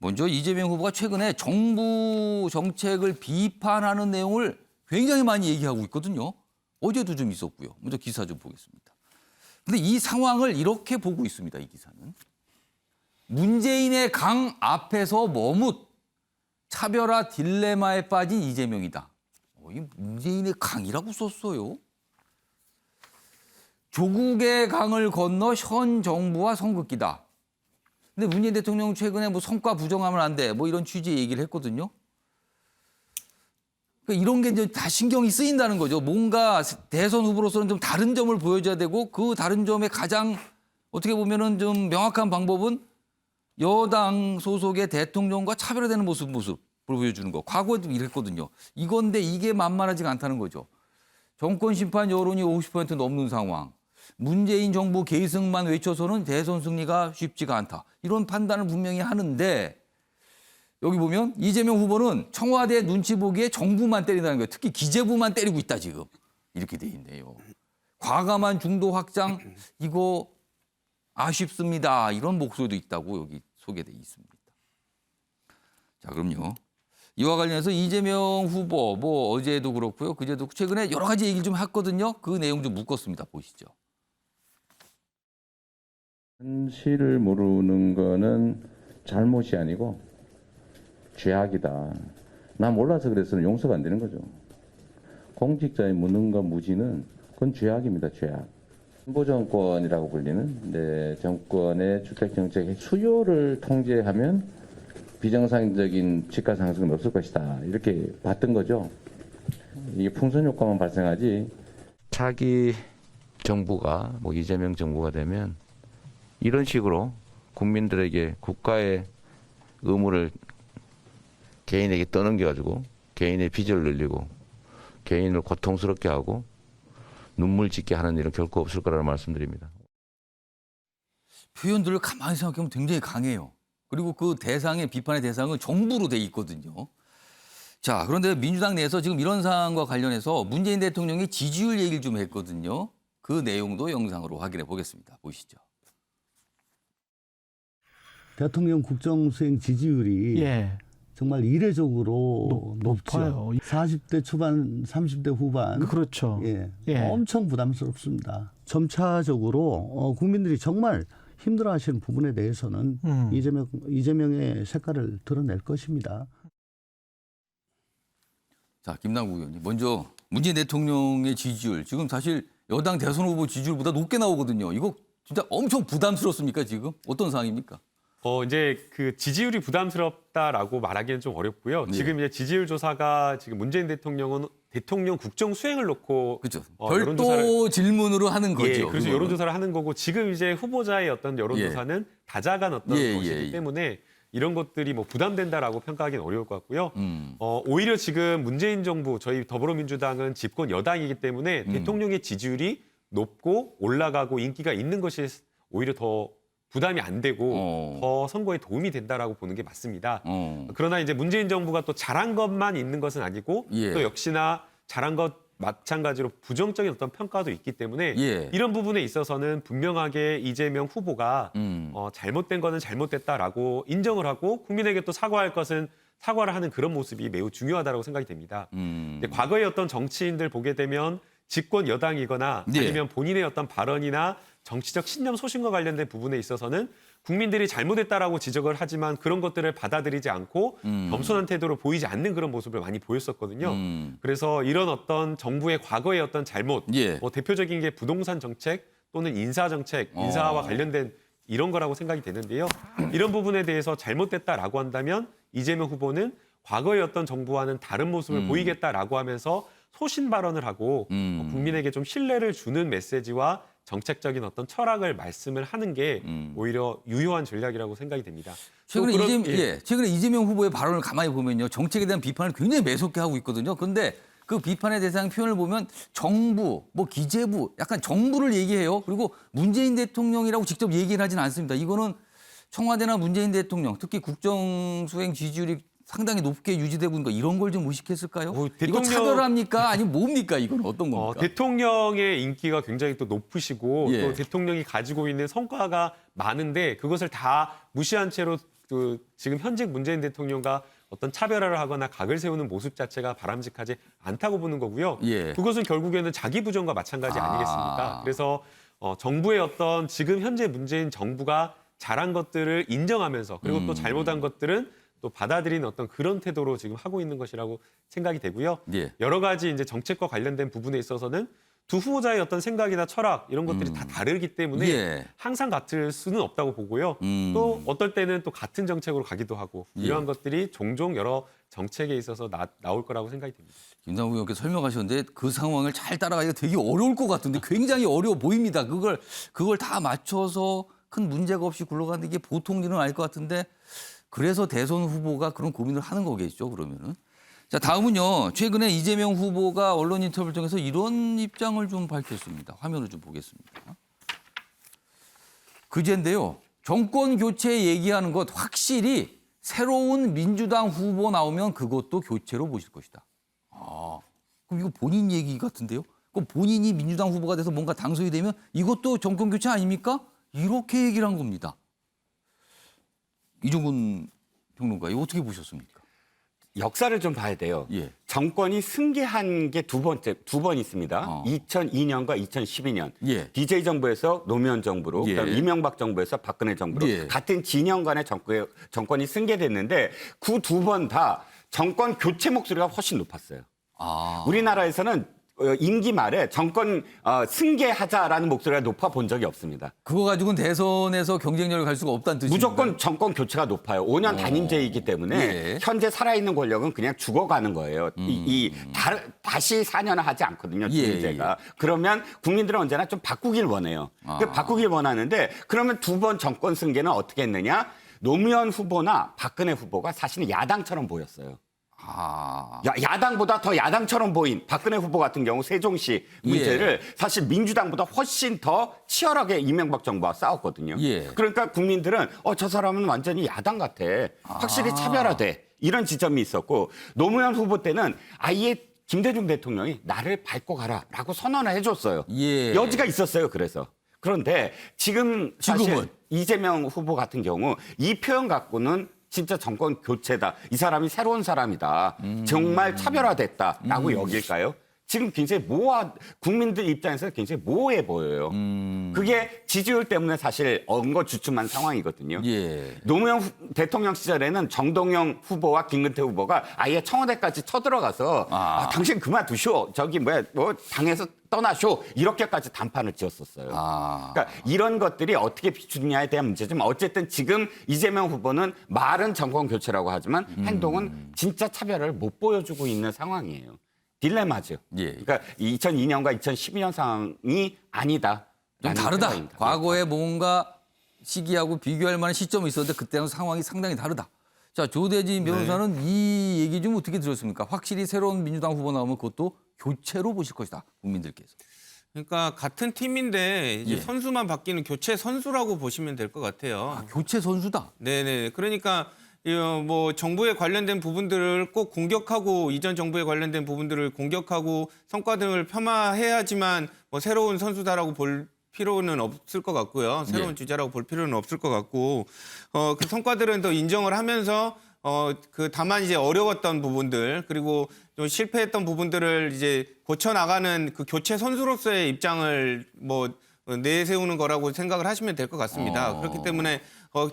먼저 이재명 후보가 최근에 정부 정책을 비판하는 내용을 굉장히 많이 얘기하고 있거든요. 어제도 좀 있었고요. 먼저 기사 좀 보겠습니다. 근데 이 상황을 이렇게 보고 있습니다. 이 기사는. 문재인의 강 앞에서 머뭇 차별화 딜레마에 빠진 이재명이다. 이 문재인의 강이라고 썼어요. 조국의 강을 건너 현 정부와 선긋기다. 근데 문재인 대통령 최근에 뭐 성과 부정하면 안 돼. 뭐 이런 취지의 얘기를 했거든요. 그러니까 이런 게 이제 다 신경이 쓰인다는 거죠. 뭔가 대선 후보로서는 좀 다른 점을 보여줘야 되고 그 다른 점의 가장 어떻게 보면은 좀 명확한 방법은 여당 소속의 대통령과 차별화되는 모습을 보여주는 거. 과거에도 이랬거든요. 이건데 이게 만만하지가 않다는 거죠. 정권 심판 여론이 50% 넘는 상황. 문재인 정부 계승만 외쳐서는 대선 승리가 쉽지가 않다. 이런 판단을 분명히 하는데 여기 보면 이재명 후보는 청와대 눈치 보기에 정부만 때린다는 거예요. 특히 기재부만 때리고 있다 지금. 이렇게 돼 있네요. 과감한 중도 확장 이거 아쉽습니다. 이런 목소리도 있다고 여기 소개돼 있습니다. 자, 그럼요. 이와 관련해서 이재명 후보 뭐 어제도 그렇고요. 그제도 최근에 여러 가지 얘기를 좀 했거든요. 그 내용 좀 묶었습니다. 보시죠. 현실을 모르는 거는 잘못이 아니고 죄악이다. 나 몰라서 그래서는 용서가 안 되는 거죠. 공직자의 무능과 무지는 그건 죄악입니다. 죄악. 진보 정권이라고 불리는 정권의 주택 정책의 수요를 통제하면 비정상적인 집가 상승은 없을 것이다. 이렇게 봤던 거죠. 이게 풍선 효과만 발생하지. 차기 정부가 뭐 이재명 정부가 되면 이런 식으로 국민들에게 국가의 의무를 개인에게 떠넘겨가지고 개인의 빚을 늘리고 개인을 고통스럽게 하고 눈물 짓게 하는 일은 결코 없을 거라는 말씀드립니다. 표현들을 가만히 생각해보면 굉장히 강해요. 그리고 그 대상의 비판의 대상은 정부로 돼 있거든요. 자, 그런데 민주당 내에서 지금 이런 사안과 관련해서 문재인 대통령이 지지율 얘기를 좀 했거든요. 그 내용도 영상으로 확인해 보겠습니다. 보시죠. 대통령 국정수행 지지율이 정말 이례적으로 높죠. 40대 초반, 30대 후반. 그렇죠. 엄청 부담스럽습니다. 점차적으로 국민들이 정말 힘들어하시는 부분에 대해서는 이재명의 색깔을 드러낼 것입니다. 자, 김남국 의원님. 먼저 문재인 대통령의 지지율. 지금 사실 여당 대선 후보 지지율보다 높게 나오거든요. 이거 진짜 엄청 부담스럽습니까, 지금? 어떤 상황입니까? 이제 그 지지율이 부담스럽다라고 말하기는 좀 어렵고요. 네. 지금 이제 지지율 조사가 지금 문재인 대통령은 대통령 국정 수행을 놓고 그렇죠. 여론조사를 질문으로 하는 거죠. 그래서 그거는. 여론조사를 하는 거고 지금 이제 후보자의 어떤 여론조사는 다자간 어떤 것이기 때문에 이런 것들이 뭐 부담된다라고 평가하기는 어려울 것 같고요. 오히려 지금 문재인 정부 저희 더불어민주당은 집권 여당이기 때문에 대통령의 지지율이 높고 올라가고 인기가 있는 것이 오히려 더 부담이 안 되고 더 선거에 도움이 된다라고 보는 게 맞습니다. 그러나 이제 문재인 정부가 또 잘한 것만 있는 것은 아니고 또 역시나 잘한 것 마찬가지로 부정적인 어떤 평가도 있기 때문에 이런 부분에 있어서는 분명하게 이재명 후보가 잘못된 거는 잘못됐다라고 인정을 하고 국민에게 또 사과할 것은 사과를 하는 그런 모습이 매우 중요하다고 생각이 됩니다. 근데 과거의 어떤 정치인들 보게 되면 집권 여당이거나 아니면 본인의 어떤 발언이나 정치적 신념 소신과 관련된 부분에 있어서는 국민들이 잘못했다라고 지적을 하지만 그런 것들을 받아들이지 않고 겸손한 태도로 보이지 않는 그런 모습을 많이 보였었거든요. 그래서 이런 어떤 정부의 과거의 어떤 잘못, 뭐 대표적인 게 부동산 정책 또는 인사 정책, 인사와 관련된 이런 거라고 생각이 되는데요. 이런 부분에 대해서 잘못됐다라고 한다면 이재명 후보는 과거의 어떤 정부와는 다른 모습을 보이겠다라고 하면서 소신 발언을 하고 국민에게 좀 신뢰를 주는 메시지와 정책적인 어떤 철학을 말씀을 하는 게 오히려 유효한 전략이라고 생각이 됩니다. 최근에 이재명 후보의 발언을 가만히 보면요. 정책에 대한 비판을 굉장히 매섭게 하고 있거든요. 그런데 그 비판의 대상 표현을 보면 정부, 뭐 기재부, 약간 정부를 얘기해요. 그리고 문재인 대통령이라고 직접 얘기를 하지는 않습니다. 이거는 청와대나 문재인 대통령, 특히 국정수행 지지율이 상당히 높게 유지되고 있는 거 이런 걸 좀 의식했을까요? 이거 차별합니까? 아니면 뭡니까? 이건 어떤 겁니까? 대통령의 인기가 굉장히 또 높으시고 또 대통령이 가지고 있는 성과가 많은데 그것을 다 무시한 채로 지금 현직 문재인 대통령과 어떤 차별화를 하거나 각을 세우는 모습 자체가 바람직하지 않다고 보는 거고요. 예. 그것은 결국에는 자기 부정과 마찬가지 아니겠습니까? 그래서 정부의 어떤 지금 현재 문재인 정부가 잘한 것들을 인정하면서 그리고 또 잘못한 것들은 또 받아들이는 어떤 그런 태도로 지금 하고 있는 것이라고 생각이 되고요. 예. 여러 가지 이제 정책과 관련된 부분에 있어서는 두 후보자의 어떤 생각이나 철학 이런 것들이 다 다르기 때문에 예. 항상 같을 수는 없다고 보고요. 또 어떨 때는 또 같은 정책으로 가기도 하고 이러한 것들이 종종 여러 정책에 있어서 나올 거라고 생각이 됩니다. 김남국 의원께서 설명하셨는데 그 상황을 잘 따라가기가 되게 어려울 것 같은데 굉장히 어려워 보입니다. 그걸 다 맞춰서 큰 문제가 없이 굴러가는 게 보통 일은 아닐 것 같은데 그래서 대선 후보가 그런 고민을 하는 거겠죠, 그러면은. 자, 다음은요. 최근에 이재명 후보가 언론 인터뷰를 통해서 이런 입장을 좀 밝혔습니다. 화면을 좀 보겠습니다. 그제인데요. 정권 교체 얘기하는 것 확실히 새로운 민주당 후보 나오면 그것도 교체로 보실 것이다. 아, 그럼 이거 본인 얘기 같은데요? 그럼 본인이 민주당 후보가 돼서 뭔가 당선이 되면 이것도 정권 교체 아닙니까? 이렇게 얘기를 한 겁니다. 이종근 평론가, 이거 어떻게 보셨습니까? 역사를 좀 봐야 돼요. 예. 정권이 승계한 게 두 번 있습니다. 2002년과 2012년. 예. DJ 정부에서 노무현 정부로, 예. 그다음에 이명박 정부에서 박근혜 정부로 예. 같은 진영 간의 정권이 승계됐는데 그 두 번 다 정권 교체 목소리가 훨씬 높았어요. 아. 우리나라에서는 임기 말에 정권 승계하자라는 목소리가 높아 본 적이 없습니다. 그거 가지고는 대선에서 경쟁력을 갈 수가 없다는 뜻입니다. 무조건 정권 교체가 높아요. 5년 단임제이기 때문에 예. 현재 살아있는 권력은 그냥 죽어가는 거예요. 다시 4년을 하지 않거든요. 진임제가. 그러면 국민들은 언제나 좀 바꾸길 원해요. 바꾸길 원하는데 그러면 두 번 정권 승계는 어떻게 했느냐. 노무현 후보나 박근혜 후보가 사실은 야당처럼 보였어요. 아. 야당보다 더 야당처럼 보인 박근혜 후보 같은 경우 세종시 문제를 사실 민주당보다 훨씬 더 치열하게 이명박 정부와 싸웠거든요. 예. 그러니까 국민들은 저 사람은 완전히 야당 같아. 확실히 차별화돼. 이런 지점이 있었고 노무현 후보 때는 아예 김대중 대통령이 나를 밟고 가라라고 선언을 해줬어요. 예. 여지가 있었어요. 그래서. 그런데 지금 사실 지금은? 이재명 후보 같은 경우 이 표현 갖고는 진짜 정권 교체다. 이 사람이 새로운 사람이다. 정말 차별화됐다라고 여길까요? 지금 굉장히 국민들 입장에서 굉장히 모호해 보여요. 그게 지지율 때문에 사실 엉거주춤한 상황이거든요. 예. 노무현 대통령 시절에는 정동영 후보와 김근태 후보가 아예 청와대까지 쳐들어가서 당신 그만두쇼. 당에서 떠나쇼. 이렇게까지 단판을 지었었어요. 그러니까 이런 것들이 어떻게 비추느냐에 대한 문제지만 어쨌든 지금 이재명 후보는 말은 정권 교체라고 하지만 행동은 진짜 차별을 못 보여주고 있는 상황이에요. 딜레마죠. 예. 그러니까 2002년과 2012년 상황이 아니다. 좀 다르다. 과거에 뭔가 시기하고 비교할 만한 시점이 있었는데 그때는 상황이 상당히 다르다. 자, 조대진 변호사는 이 얘기 좀 어떻게 들었습니까? 확실히 새로운 민주당 후보 나오면 그것도 교체로 보실 것이다. 국민들께서. 그러니까 같은 팀인데 이제 예. 선수만 바뀌는 교체 선수라고 보시면 될 것 같아요. 교체 선수다. 네네. 그러니까 뭐 정부에 관련된 부분들을 꼭 공격하고 이전 정부에 관련된 부분들을 공격하고 성과 등을 폄하해야지만 뭐 새로운 선수다라고 볼 필요는 없을 것 같고요. 새로운 예. 주자라고 볼 필요는 없을 것 같고 그 성과들은 더 인정을 하면서 다만 이제 어려웠던 부분들 그리고 좀 실패했던 부분들을 이제 고쳐 나가는 그 교체 선수로서의 입장을 뭐 내세우는 거라고 생각을 하시면 될 것 같습니다. 그렇기 때문에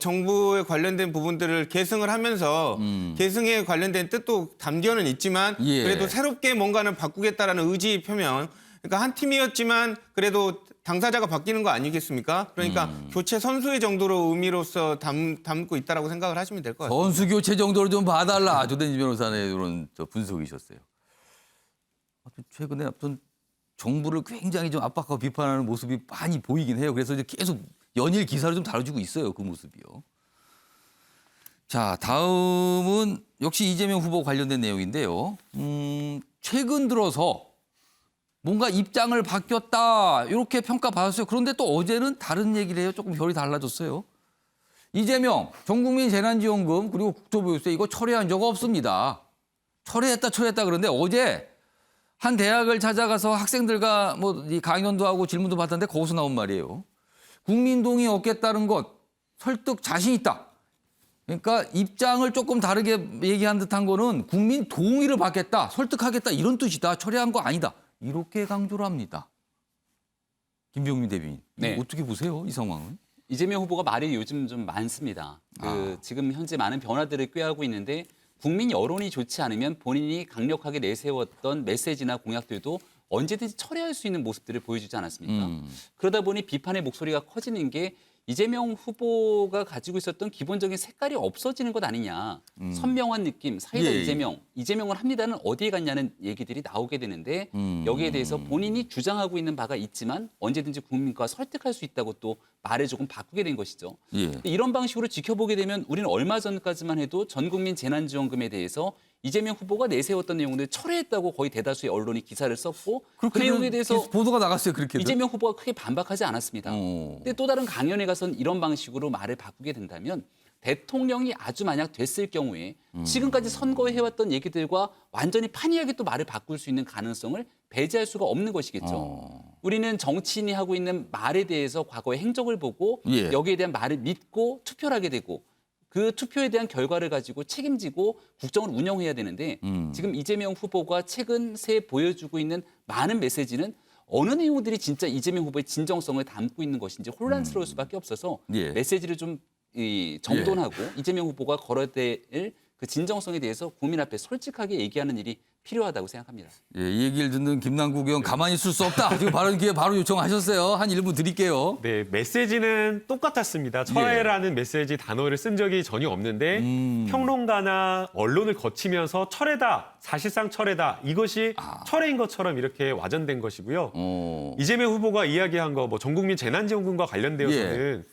정부에 관련된 부분들을 계승을 하면서 계승에 관련된 뜻도 담겨는 있지만 예. 그래도 새롭게 뭔가는 바꾸겠다라는 의지 표명. 그러니까 한 팀이었지만 그래도 당사자가 바뀌는 거 아니겠습니까? 그러니까 교체 선수의 정도로 의미로서 담고 있다라고 생각을 하시면 될 것 같습니다. 선수 교체 정도를 좀 봐달라. 조대진 변호사의 이런 분석이셨어요. 최근에 어떤 정부를 굉장히 좀 압박하고 비판하는 모습이 많이 보이긴 해요. 그래서 이제 계속 연일 기사를 좀 다뤄주고 있어요. 그 모습이요. 자, 다음은 역시 이재명 후보 관련된 내용인데요. 최근 들어서 뭔가 입장을 바뀌었다 이렇게 평가받았어요. 그런데 또 어제는 다른 얘기를 해요. 조금 결이 달라졌어요. 이재명 전국민 재난지원금 그리고 국토보유세 이거 철회한 적 없습니다. 철회했다 그런데 어제 한 대학을 찾아가서 학생들과 뭐 이 강연도 하고 질문도 받았는데 거기서 나온 말이에요. 국민 동의 얻겠다는 것 설득 자신 있다. 그러니까 입장을 조금 다르게 얘기한 듯한 거는 국민 동의를 받겠다, 설득하겠다 이런 뜻이다. 철회한 거 아니다. 이렇게 강조를 합니다. 김병민 대변인. 네. 어떻게 보세요? 이 상황은? 이재명 후보가 말이 요즘 좀 많습니다. 지금 현재 많은 변화들을 꾀하고 있는데 국민 여론이 좋지 않으면 본인이 강력하게 내세웠던 메시지나 공약들도 언제든지 철회할 수 있는 모습들을 보여주지 않았습니까? 그러다 보니 비판의 목소리가 커지는 게 이재명 후보가 가지고 있었던 기본적인 색깔이 없어지는 것 아니냐. 선명한 느낌, 사이다 예, 예. 이재명을 합니다는 어디에 갔냐는 얘기들이 나오게 되는데 여기에 대해서 본인이 주장하고 있는 바가 있지만 언제든지 국민과 설득할 수 있다고 또 말을 조금 바꾸게 된 것이죠. 예. 이런 방식으로 지켜보게 되면 우리는 얼마 전까지만 해도 전국민 재난지원금에 대해서 이재명 후보가 내세웠던 내용들 철회했다고 거의 대다수의 언론이 기사를 썼고 그 내용에 대해서 보도가 나갔어요. 그렇게. 이재명 후보가 크게 반박하지 않았습니다. 근데 또 다른 강연에 가서는 이런 방식으로 말을 바꾸게 된다면 대통령이 아주 만약 됐을 경우에 지금까지 선거에 해왔던 얘기들과 완전히 판이하게 또 말을 바꿀 수 있는 가능성을 배제할 수가 없는 것이겠죠. 우리는 정치인이 하고 있는 말에 대해서 과거의 행적을 보고 예. 여기에 대한 말을 믿고 투표를 하게 되고 그 투표에 대한 결과를 가지고 책임지고 국정을 운영해야 되는데 지금 이재명 후보가 최근 새 보여주고 있는 많은 메시지는 어느 내용들이 진짜 이재명 후보의 진정성을 담고 있는 것인지 혼란스러울 수밖에 없어서 예. 메시지를 좀 정돈하고 이재명 후보가 걸어댈 그 진정성에 대해서 국민 앞에 솔직하게 얘기하는 일이 필요하다고 생각합니다. 예, 이 얘기를 듣는 김남국 의원 가만히 있을 수 없다. 지금 바로 이렇게 바로 요청하셨어요. 한 1분 드릴게요. 네, 메시지는 똑같았습니다. 철회라는 메시지 단어를 쓴 적이 전혀 없는데 평론가나 언론을 거치면서 철회다, 사실상 철회다. 이것이 철회인 것처럼 이렇게 와전된 것이고요. 이재명 후보가 이야기한 거 뭐 전국민 재난지원금과 관련되어서는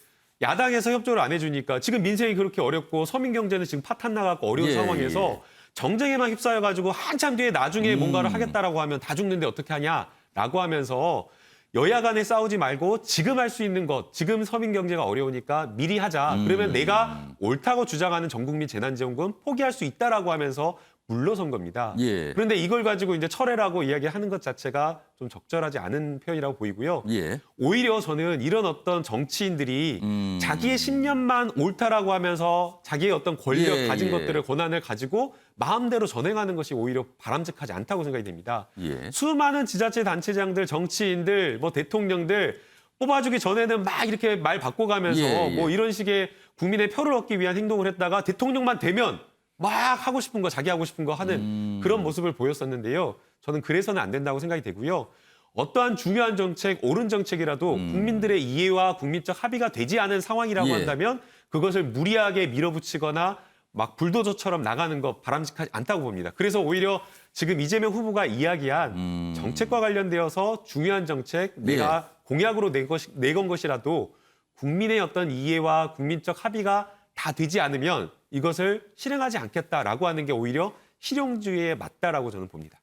야당에서 협조를 안 해주니까 지금 민생이 그렇게 어렵고 서민 경제는 지금 파탄 나가고 어려운 예, 상황에서 정쟁에만 휩싸여가지고 한참 뒤에 나중에 뭔가를 하겠다라고 하면 다 죽는데 어떻게 하냐라고 하면서 여야 간에 싸우지 말고 지금 할 수 있는 것, 지금 서민 경제가 어려우니까 미리 하자. 그러면 내가 옳다고 주장하는 전국민 재난지원금 포기할 수 있다라고 하면서 물러선 겁니다. 예. 그런데 이걸 가지고 이제 철회라고 이야기하는 것 자체가 좀 적절하지 않은 표현이라고 보이고요. 예. 오히려 저는 이런 어떤 정치인들이 자기의 신념만 옳다라고 하면서 자기의 어떤 권력 예, 가진 예. 것들을 권한을 가지고 마음대로 전행하는 것이 오히려 바람직하지 않다고 생각이 됩니다. 예. 수많은 지자체 단체장들, 정치인들, 뭐 대통령들 뽑아주기 전에는 막 이렇게 말 바꿔가면서 예, 예. 뭐 이런 식의 국민의 표를 얻기 위한 행동을 했다가 대통령만 되면 막 하고 싶은 거, 자기 하고 싶은 거 하는 그런 모습을 보였었는데요. 저는 그래서는 안 된다고 생각이 되고요. 어떠한 중요한 정책, 옳은 정책이라도 국민들의 이해와 국민적 합의가 되지 않은 상황이라고 예. 한다면 그것을 무리하게 밀어붙이거나 막 불도저처럼 나가는 것 바람직하지 않다고 봅니다. 그래서 오히려 지금 이재명 후보가 이야기한 정책과 관련되어서 중요한 정책, 내가 공약으로 내건 것이라도 국민의 어떤 이해와 국민적 합의가 다 되지 않으면 이것을 실행하지 않겠다라고 하는 게 오히려 실용주의에 맞다라고 저는 봅니다.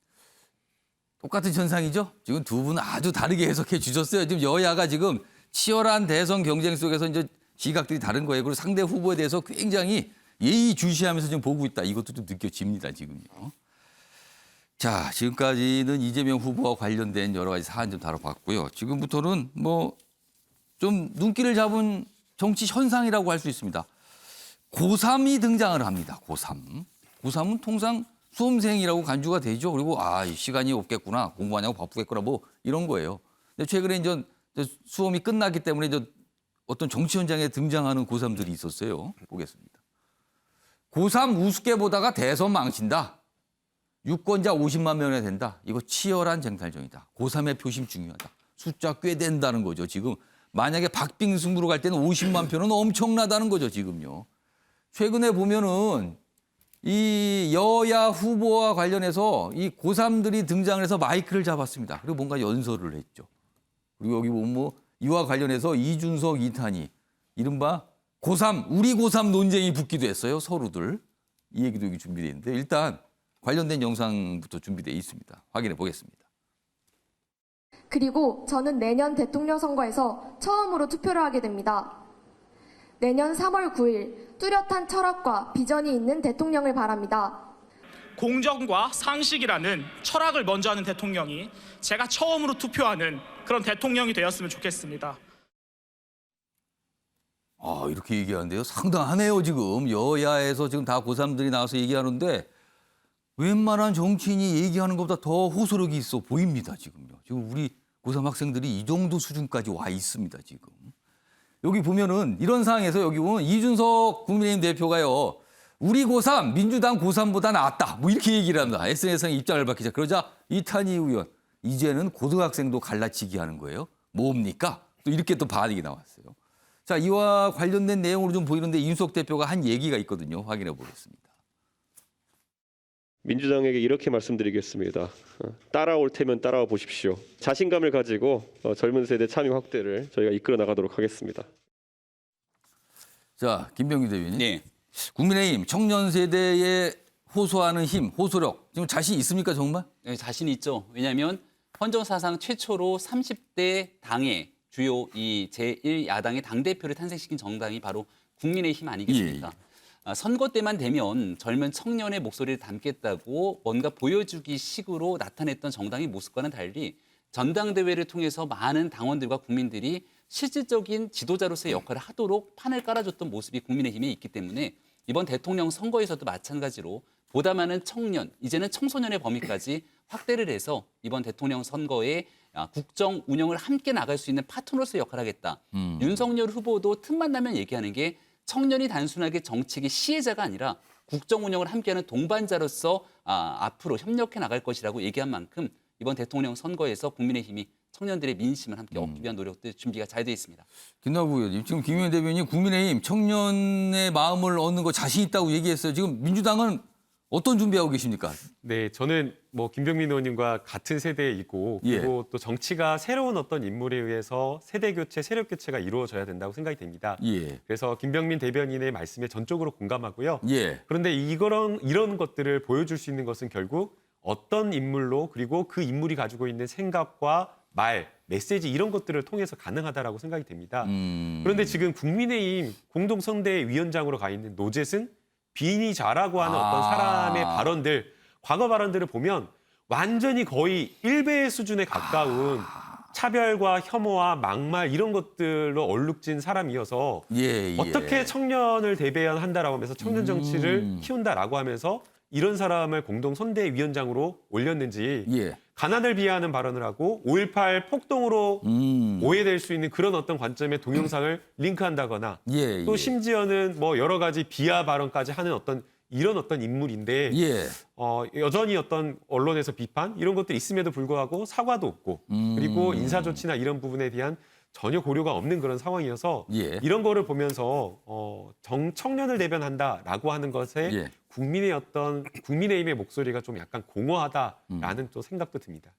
똑같은 현상이죠. 지금 두 분은 아주 다르게 해석해 주셨어요. 지금 여야가 지금 치열한 대선 경쟁 속에서 이제 시각들이 다른 거예요. 그리고 상대 후보에 대해서 굉장히 예의주시하면서 지금 보고 있다. 이것도 좀 느껴집니다, 지금요. 자, 지금까지는 이재명 후보와 관련된 여러 가지 사안 좀 다뤄봤고요. 지금부터는 뭐 좀 눈길을 잡은 정치 현상이라고 할 수 있습니다. 고3이 등장을 합니다. 고3. 고3은 통상 수험생이라고 간주가 되죠. 그리고 시간이 없겠구나. 공부하냐고 바쁘겠구나. 뭐 이런 거예요. 근데 최근에 이제 수험이 끝났기 때문에 이제 어떤 정치 현장에 등장하는 고3들이 있었어요. 보겠습니다. 고3 우습게 보다가 대선 망친다. 유권자 50만 명이나 된다. 이거 치열한 쟁탈전이다. 고3의 표심 중요하다. 숫자 꽤 된다는 거죠. 지금 만약에 박빙승부로 갈 때는 50만 표는 엄청나다는 거죠. 지금요. 최근에 보면은 이 여야 후보와 관련해서 이 고3들이 등장을 해서 마이크를 잡았습니다. 그리고 뭔가 연설을 했죠. 그리고 여기 보면 뭐 이와 관련해서 이준석, 이탄희 이른바 고3, 우리 고3 논쟁이 붙기도 했어요. 서로들. 이 얘기도 여기 준비되어 있는데 일단 관련된 영상부터 준비되어 있습니다. 확인해 보겠습니다. 그리고 저는 내년 대통령 선거에서 처음으로 투표를 하게 됩니다. 내년 3월 9일 뚜렷한 철학과 비전이 있는 대통령을 바랍니다. 공정과 상식이라는 철학을 먼저 하는 대통령이 제가 처음으로 투표하는 그런 대통령이 되었으면 좋겠습니다. 이렇게 얘기하는데요. 상당하네요, 지금. 여야에서 지금 다 고3들이 나와서 얘기하는데 웬만한 정치인이 얘기하는 것보다 더 호소력이 있어 보입니다, 지금요. 지금 우리 고3 학생들이 이 정도 수준까지 와 있습니다, 지금. 여기 보면은 이런 상황에서 여기 보면 이준석 국민의힘 대표가요. 우리 고3, 민주당 고3보다 낫다. 뭐 이렇게 얘기를 합니다. SNS상에 입장을 밝히자. 그러자 이탄희 의원, 이제는 고등학생도 갈라치기 하는 거예요. 뭡니까? 또 이렇게 또 반응이 나왔어요. 자, 이와 관련된 내용으로 좀 보이는데 이준석 대표가 한 얘기가 있거든요. 확인해 보겠습니다. 민주당에게 이렇게 말씀드리겠습니다. 따라올 테면 따라와 보십시오. 자신감을 가지고 젊은 세대 참여 확대를 저희가 이끌어 나가도록 하겠습니다. 자, 김병규 대변인. 네. 국민의힘 청년 세대에 호소하는 힘, 호소력 지금 자신 있습니까 정말? 네, 자신 있죠. 왜냐하면 헌정 사상 최초로 30대 당의 주요 이 제1야당의 당대표를 탄생시킨 정당이 바로 국민의힘 아니겠습니까? 선거 때만 되면 젊은 청년의 목소리를 담겠다고 뭔가 보여주기 식으로 나타냈던 정당의 모습과는 달리 전당대회를 통해서 많은 당원들과 국민들이 실질적인 지도자로서의 역할을 하도록 판을 깔아줬던 모습이 국민의힘에 있기 때문에 이번 대통령 선거에서도 마찬가지로 보다 많은 청년, 이제는 청소년의 범위까지 확대를 해서 이번 대통령 선거에 국정 운영을 함께 나갈 수 있는 파트너로서의 역할을 하겠다. 윤석열 후보도 틈만 나면 얘기하는 게 청년이 단순하게 정책의 시혜자가 아니라 국정 운영을 함께하는 동반자로서 앞으로 협력해 나갈 것이라고 얘기한 만큼 이번 대통령 선거에서 국민의힘이 청년들의 민심을 함께 얻기 위한 노력들 준비가 잘 돼 있습니다. 김남국 의원님, 지금 김용현 대변인이 국민의힘 청년의 마음을 얻는 거 자신 있다고 얘기했어요. 지금 민주당은 어떤 준비하고 계십니까? 네, 저는 뭐 김병민 의원님과 같은 세대에 있고 그리고 또 정치가 새로운 어떤 인물에 의해서 세대 교체, 세력 교체가 이루어져야 된다고 생각이 됩니다. 그래서 김병민 대변인의 말씀에 전적으로 공감하고요. 그런데 이런 것들을 보여줄 수 있는 것은 결국 어떤 인물로 그리고 그 인물이 가지고 있는 생각과 말, 메시지 이런 것들을 통해서 가능하다라고 생각이 됩니다. 그런데 지금 국민의힘 공동선대위원장으로 가 있는 노재승 비니자라고 하는 어떤 사람의 발언들, 과거 발언들을 보면 완전히 거의 일베 수준에 가까운 차별과 혐오와 막말 이런 것들로 얼룩진 사람이어서 어떻게 청년을 대변한다라고 하면서 청년 정치를 키운다라고 하면서 이런 사람을 공동선대위원장으로 올렸는지 가난을 비하하는 발언을 하고 5.18 폭동으로 오해될 수 있는 그런 어떤 관점의 동영상을 링크한다거나 또 심지어는 뭐 여러 가지 비하 발언까지 하는 이런 어떤 인물인데 여전히 어떤 언론에서 비판 이런 것들이 있음에도 불구하고 사과도 없고 그리고 인사 조치나 이런 부분에 대한 전혀 고려가 없는 그런 상황이어서 이런 거를 보면서 청년을 대변한다라고 하는 것에 국민의힘의 목소리가 좀 약간 공허하다라는 또 생각도 듭니다.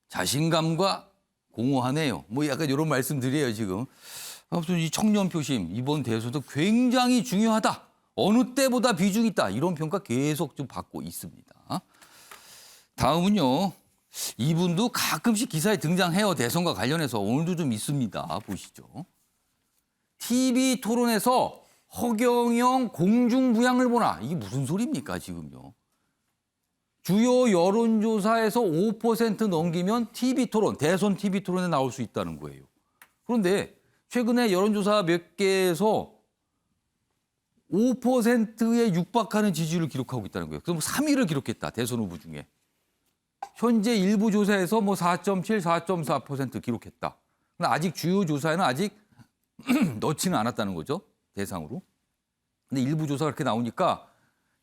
자신감과 공허하네요. 뭐 약간 이런 말씀드려요 지금. 아무튼 이 청년 표심 이번 대선도 굉장히 중요하다. 어느 때보다 비중 있다. 이런 평가 계속 좀 받고 있습니다. 다음은요. 이분도 가끔씩 기사에 등장해요. 대선과 관련해서 오늘도 좀 있습니다. 보시죠. TV 토론에서 허경영 공중부양을 보나. 이게 무슨 소리입니까 지금요. 주요 여론조사에서 5% 넘기면 TV 토론, 대선 TV 토론에 나올 수 있다는 거예요. 그런데 최근에 여론조사 몇 개에서 5%에 육박하는 지지율을 기록하고 있다는 거예요. 그럼 3위를 기록했다. 대선 후보 중에. 현재 일부 조사에서 뭐 4.7, 4.4% 기록했다. 근데 아직 주요 조사에는 아직 넣지는 않았다는 거죠. 대상으로. 근데 일부 조사가 그렇게 나오니까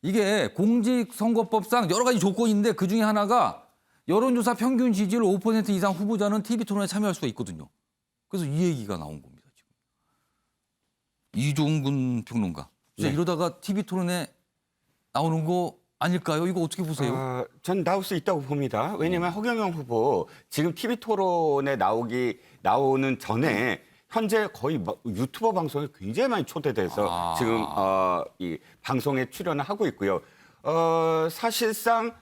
이게 공직선거법상 여러 가지 조건인데 그중에 하나가 여론조사 평균 지지율 5% 이상 후보자는 TV 토론에 참여할 수가 있거든요. 그래서 이 얘기가 나온 겁니다. 지금. 이종근 평론가. 이러다가 TV 토론에 나오는 거 아닐까요? 이거 어떻게 보세요? 전 나올 수 있다고 봅니다. 왜냐하면 허경영 후보 지금 TV 토론에 나오는 전에 현재 거의 유튜버 방송에 굉장히 많이 초대돼서 지금 이 방송에 출연을 하고 있고요. 사실상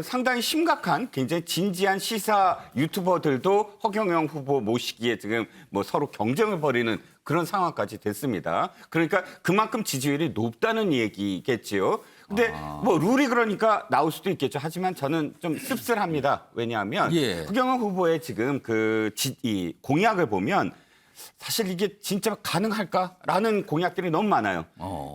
상당히 심각한 굉장히 진지한 시사 유튜버들도 허경영 후보 모시기에 지금 뭐 서로 경쟁을 벌이는 그런 상황까지 됐습니다. 그러니까 그만큼 지지율이 높다는 얘기겠지요. 근데 뭐 룰이 그러니까 나올 수도 있겠죠. 하지만 저는 좀 씁쓸합니다. 왜냐하면 허경영 후보의 지금 이 공약을 보면 사실 이게 진짜 가능할까라는 공약들이 너무 많아요.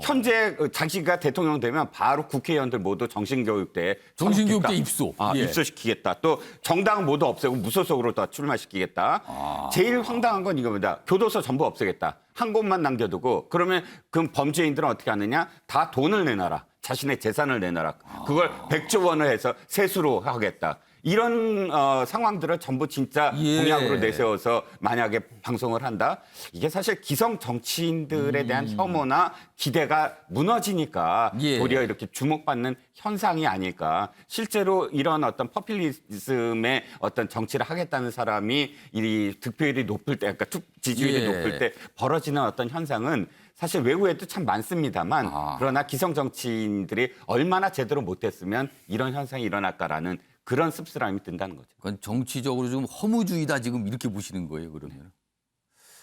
현재 자기가 대통령 되면 바로 국회의원들 모두 정신교육대에 정신교육대 입소. 예. 입소시키겠다. 또 정당 모두 없애고 무소속으로 다 출마시키겠다. 제일 황당한 건 이겁니다. 교도소 전부 없애겠다. 한 곳만 남겨두고 그러면 그 범죄인들은 어떻게 하느냐? 다 돈을 내놔라. 자신의 재산을 내놔라. 그걸 100조 원을 해서 세수로 하겠다. 이런 상황들을 전부 진짜 공약으로 내세워서 만약에 방송을 한다. 이게 사실 기성 정치인들에 대한 혐오나 기대가 무너지니까 도리어 이렇게 주목받는 현상이 아닐까. 실제로 이런 어떤 포퓰리즘의 어떤 정치를 하겠다는 사람이 이 득표율이 높을 때, 그러니까 지지율이 높을 때 벌어지는 어떤 현상은 사실 외국에도 참 많습니다만 그러나 기성 정치인들이 얼마나 제대로 못했으면 이런 현상이 일어날까라는 그런 씁쓸함이 든다는 거죠. 그건 정치적으로 좀 허무주의다 지금 이렇게 보시는 거예요, 그러면.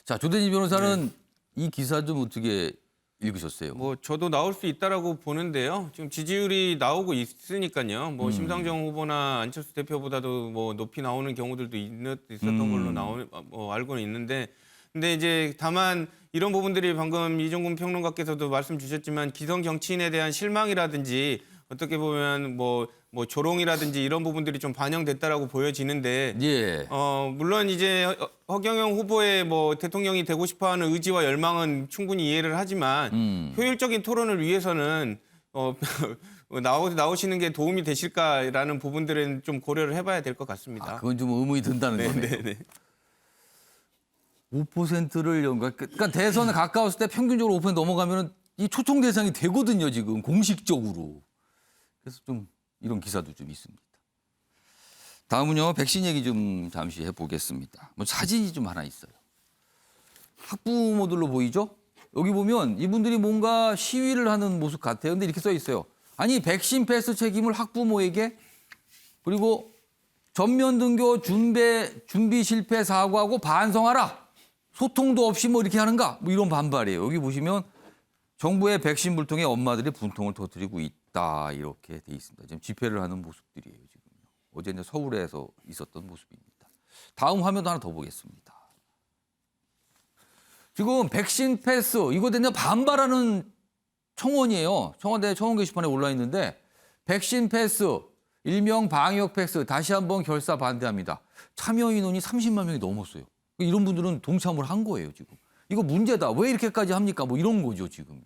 자, 조대진 변호사는 이 기사 좀 어떻게 읽으셨어요? 뭐 저도 나올 수 있다라고 보는데요. 지금 지지율이 나오고 있으니까요. 뭐 심상정 후보나 안철수 대표보다도 뭐 높이 나오는 경우들도 있었던 걸로 알고는 있는데, 근데 이제 다만 이런 부분들이 방금 이종근 평론가께서도 말씀 주셨지만 기성 정치인에 대한 실망이라든지 어떻게 보면 뭐 조롱이라든지 이런 부분들이 좀 반영됐다라고 보여지는데, 물론 이제 허경영 후보의 뭐 대통령이 되고 싶어하는 의지와 열망은 충분히 이해를 하지만 효율적인 토론을 위해서는 나오시는 게 도움이 되실까라는 부분들은 좀 고려를 해봐야 될 것 같습니다. 그건 좀 의문이 든다는 거네요. 5%를 그러니까 대선에 가까웠을 때 평균적으로 5% 넘어가면 이 초청 대상이 되거든요, 지금 공식적으로. 그래서 좀 이런 기사도 좀 있습니다. 다음은요, 백신 얘기 좀 잠시 해보겠습니다. 뭐 사진이 좀 하나 있어요. 학부모들로 보이죠? 여기 보면 이분들이 뭔가 시위를 하는 모습 같아요. 근데 이렇게 써 있어요. 아니, 백신 패스 책임을 학부모에게, 그리고 전면 등교 준비 실패 사과하고 반성하라. 소통도 없이 뭐 이렇게 하는가? 뭐 이런 반발이에요. 여기 보시면 정부의 백신 불통에 엄마들이 분통을 터뜨리고 있다. 이렇게 돼 있습니다. 지금 집회를 하는 모습들이에요. 지금요. 어제 이제 서울에서 있었던 모습입니다. 다음 화면도 하나 더 보겠습니다. 지금 백신 패스 이거 대해 반발하는 청원이에요. 청와대 청원 게시판에 올라 있는데 백신 패스, 일명 방역 패스 다시 한번 결사 반대합니다. 참여 인원이 30만 명이 넘었어요. 이런 분들은 동참을 한 거예요, 지금. 이거 문제다. 왜 이렇게까지 합니까? 뭐 이런 거죠, 지금요.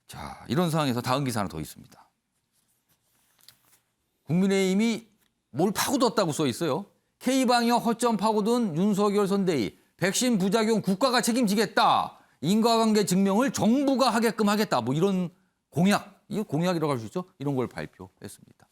자, 이런 상황에서 다음 기사 하나 더 있습니다. 국민의힘이 뭘 파고들었다고 써 있어요. K방역 허점 파고든 윤석열 선대위. 백신 부작용 국가가 책임지겠다. 인과관계 증명을 정부가 하게끔 하겠다. 뭐 이런 공약, 이거 공약이라고 할 수 있죠? 이런 걸 발표했습니다.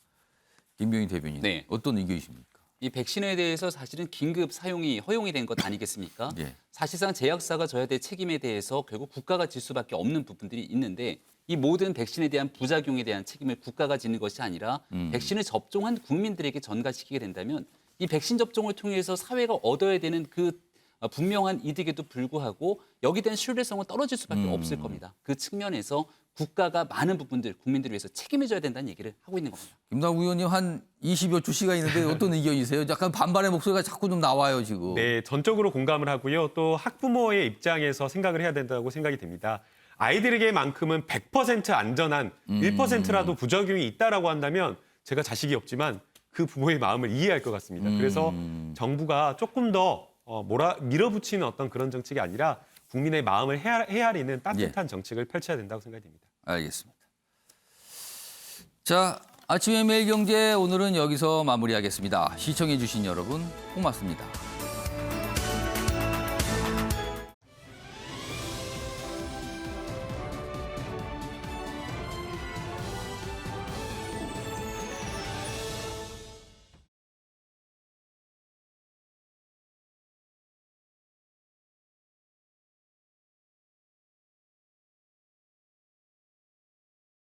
김병희 대변인, 네. 어떤 의견이십니까? 이 백신에 대해서 사실은 긴급 사용이 허용이 된 것 아니겠습니까? 사실상 제약사가 져야 될 책임에 대해서 결국 국가가 질 수밖에 없는 부분들이 있는데 이 모든 백신에 대한 부작용에 대한 책임을 국가가 지는 것이 아니라 백신을 접종한 국민들에게 전가시키게 된다면 이 백신 접종을 통해서 사회가 얻어야 되는 그 분명한 이득에도 불구하고 여기에 대한 신뢰성은 떨어질 수밖에 없을 겁니다. 그 측면에서 국가가 많은 부분들 국민들을 위해서 책임져야 된다는 얘기를 하고 있는 겁니다. 김남국 의원님 한 20여 초 시간 있는데 어떤 의견이세요? 약간 반발의 목소리가 자꾸 좀 나와요, 지금. 네, 전적으로 공감을 하고요. 또 학부모의 입장에서 생각을 해야 된다고 생각이 됩니다. 아이들에게만큼은 100% 안전한 1%라도 부작용이 있다라고 한다면 제가 자식이 없지만 그 부모의 마음을 이해할 것 같습니다. 그래서 정부가 조금 더 밀어붙이는 어떤 그런 정책이 아니라 국민의 마음을 헤아리는 따뜻한 정책을 펼쳐야 된다고 생각이 됩니다. 알겠습니다. 자, 아침의 매일경제 오늘은 여기서 마무리하겠습니다. 시청해 주신 여러분 고맙습니다.